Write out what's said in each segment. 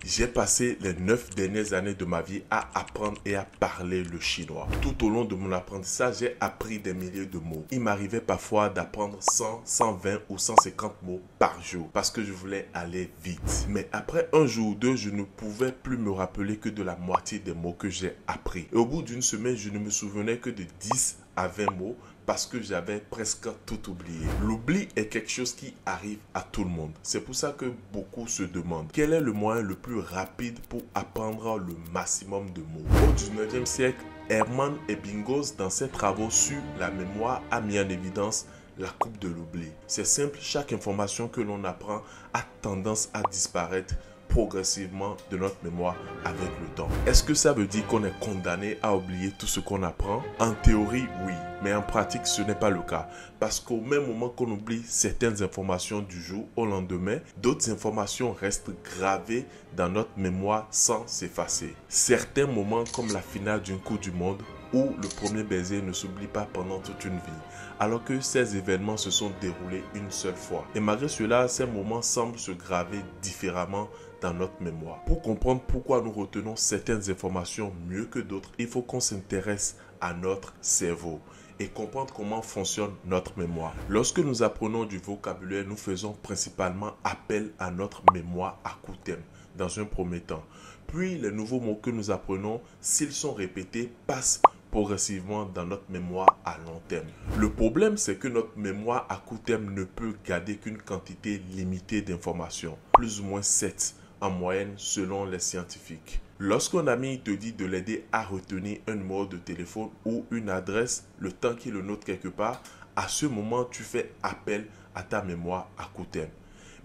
J'ai passé les 9 dernières années de ma vie à apprendre et à parler le chinois. Tout au long de mon apprentissage, j'ai appris des milliers de mots. Il m'arrivait parfois d'apprendre 100, 120 ou 150 mots par jour parce que je voulais aller vite. Mais après un jour ou deux, je ne pouvais plus me rappeler que de la moitié des mots que j'ai appris. Et au bout d'une semaine, je ne me souvenais que de 10 à 20 mots parce que j'avais presque tout oublié. L'oubli est quelque chose qui arrive à tout le monde. C'est pour ça que beaucoup se demandent quel est le moyen le plus rapide pour apprendre le maximum de mots. Au 19e siècle, Hermann Ebbinghaus, dans ses travaux sur la mémoire, a mis en évidence la coupe de l'oubli. C'est simple, chaque information que l'on apprend a tendance à disparaître progressivement de notre mémoire avec le temps. Est-ce que ça veut dire qu'on est condamné à oublier tout ce qu'on apprend? En théorie, oui, mais en pratique, ce n'est pas le cas. Parce qu'au même moment qu'on oublie certaines informations du jour au lendemain, d'autres informations restent gravées dans notre mémoire sans s'effacer. Certains moments comme la finale d'une Coupe du Monde où le premier baiser ne s'oublie pas pendant toute une vie, alors que ces événements se sont déroulés une seule fois. Et malgré cela, ces moments semblent se graver différemment dans notre mémoire. Pour comprendre pourquoi nous retenons certaines informations mieux que d'autres, il faut qu'on s'intéresse à notre cerveau et comprendre comment fonctionne notre mémoire. Lorsque nous apprenons du vocabulaire, nous faisons principalement appel à notre mémoire à court terme dans un premier temps. Puis les nouveaux mots que nous apprenons, s'ils sont répétés, passent progressivement dans notre mémoire à long terme. Le problème, c'est que notre mémoire à court terme ne peut garder qu'une quantité limitée d'informations, plus ou moins 7 en moyenne selon les scientifiques. Lorsqu'un ami te dit de l'aider à retenir un numéro de téléphone ou une adresse, le temps qu'il le note quelque part, à ce moment, tu fais appel à ta mémoire à court terme.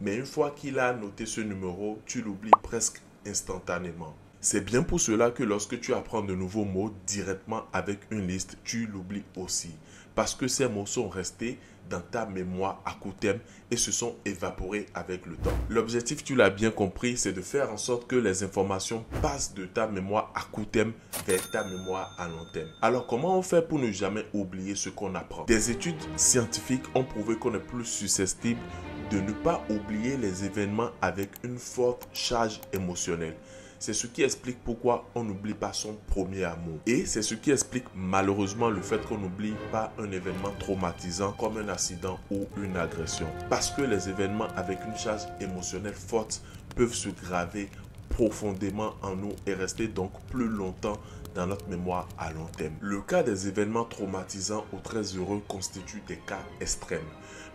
Mais une fois qu'il a noté ce numéro, tu l'oublies presque instantanément. C'est bien pour cela que lorsque tu apprends de nouveaux mots directement avec une liste, tu l'oublies aussi. Parce que ces mots sont restés dans ta mémoire à court terme et se sont évaporés avec le temps. L'objectif, tu l'as bien compris, c'est de faire en sorte que les informations passent de ta mémoire à court terme vers ta mémoire à long terme. Alors, comment on fait pour ne jamais oublier ce qu'on apprend? Des études scientifiques ont prouvé qu'on est plus susceptible de ne pas oublier les événements avec une forte charge émotionnelle. C'est ce qui explique pourquoi on n'oublie pas son premier amour. Et c'est ce qui explique malheureusement le fait qu'on n'oublie pas un événement traumatisant comme un accident ou une agression. Parce que les événements avec une charge émotionnelle forte peuvent se graver profondément en nous et rester donc plus longtemps dans notre mémoire à long terme. Le cas des événements traumatisants ou très heureux constitue des cas extrêmes.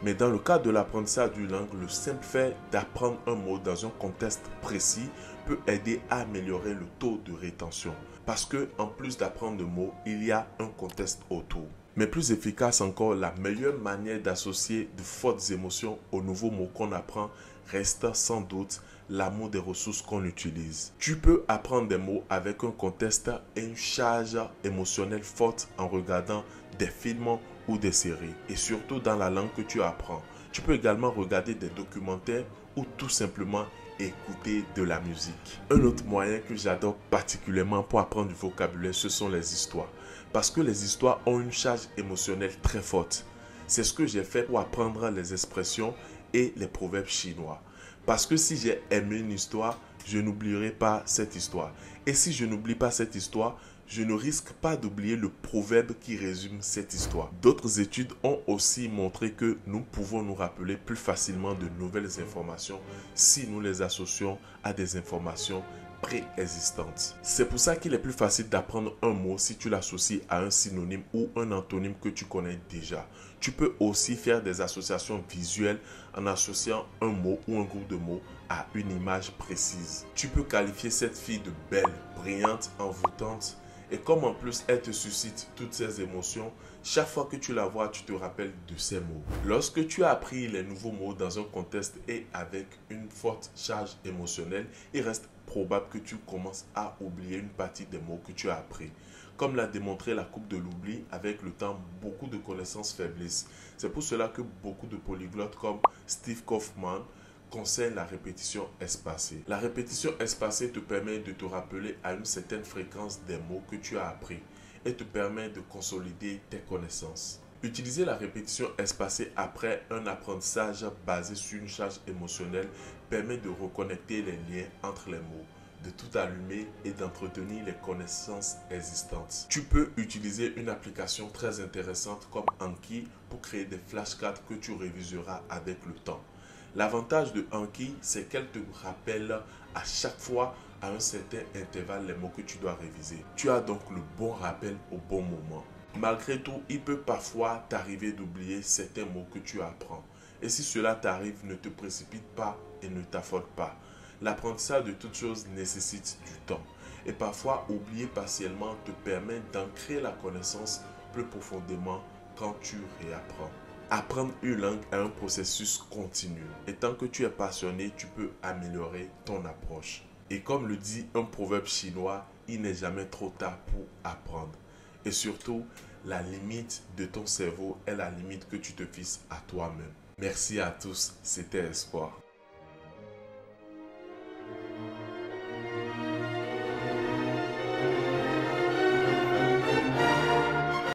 Mais dans le cas de l'apprentissage d'une langue, le simple fait d'apprendre un mot dans un contexte précis peut aider à améliorer le taux de rétention. Parce que en plus d'apprendre le mot, il y a un contexte autour. Mais plus efficace encore, la meilleure manière d'associer de fortes émotions aux nouveaux mots qu'on apprend reste sans doute l'amour des ressources qu'on utilise. Tu peux apprendre des mots avec un contexte et une charge émotionnelle forte en regardant des films ou des séries. Et surtout dans la langue que tu apprends. Tu peux également regarder des documentaires ou tout simplement écouter de la musique. Un autre moyen que j'adore particulièrement pour apprendre du vocabulaire, ce sont les histoires. Parce que les histoires ont une charge émotionnelle très forte. C'est ce que j'ai fait pour apprendre les expressions et les proverbes chinois. Parce que si j'ai aimé une histoire, je n'oublierai pas cette histoire. Et si je n'oublie pas cette histoire, je ne risque pas d'oublier le proverbe qui résume cette histoire. D'autres études ont aussi montré que nous pouvons nous rappeler plus facilement de nouvelles informations si nous les associons à des informations préexistantes. C'est pour ça qu'il est plus facile d'apprendre un mot si tu l'associes à un synonyme ou un antonyme que tu connais déjà. Tu peux aussi faire des associations visuelles en associant un mot ou un groupe de mots à une image précise. Tu peux qualifier cette fille de belle, brillante, envoûtante. Et comme en plus elle te suscite toutes ces émotions, chaque fois que tu la vois, tu te rappelles de ces mots. Lorsque tu as appris les nouveaux mots dans un contexte et avec une forte charge émotionnelle, il reste probable que tu commences à oublier une partie des mots que tu as appris. Comme l'a démontré la coupe de l'oubli, avec le temps, beaucoup de connaissances faiblissent. C'est pour cela que beaucoup de polyglottes comme Steve Kaufman conseille la répétition espacée. La répétition espacée te permet de te rappeler à une certaine fréquence des mots que tu as appris et te permet de consolider tes connaissances. Utiliser la répétition espacée après un apprentissage basé sur une charge émotionnelle permet de reconnecter les liens entre les mots, de tout allumer et d'entretenir les connaissances existantes. Tu peux utiliser une application très intéressante comme Anki pour créer des flashcards que tu réviseras avec le temps. L'avantage de Anki, c'est qu'elle te rappelle à chaque fois à un certain intervalle les mots que tu dois réviser. Tu as donc le bon rappel au bon moment. Malgré tout, il peut parfois t'arriver d'oublier certains mots que tu apprends. Et si cela t'arrive, ne te précipite pas et ne t'affole pas. L'apprentissage de toutes choses nécessite du temps. Et parfois, oublier partiellement te permet d'ancrer la connaissance plus profondément quand tu réapprends. Apprendre une langue est un processus continu. Et tant que tu es passionné, tu peux améliorer ton approche. Et comme le dit un proverbe chinois, il n'est jamais trop tard pour apprendre. Et surtout, la limite de ton cerveau est la limite que tu te fixes à toi-même. Merci à tous, c'était Espoir.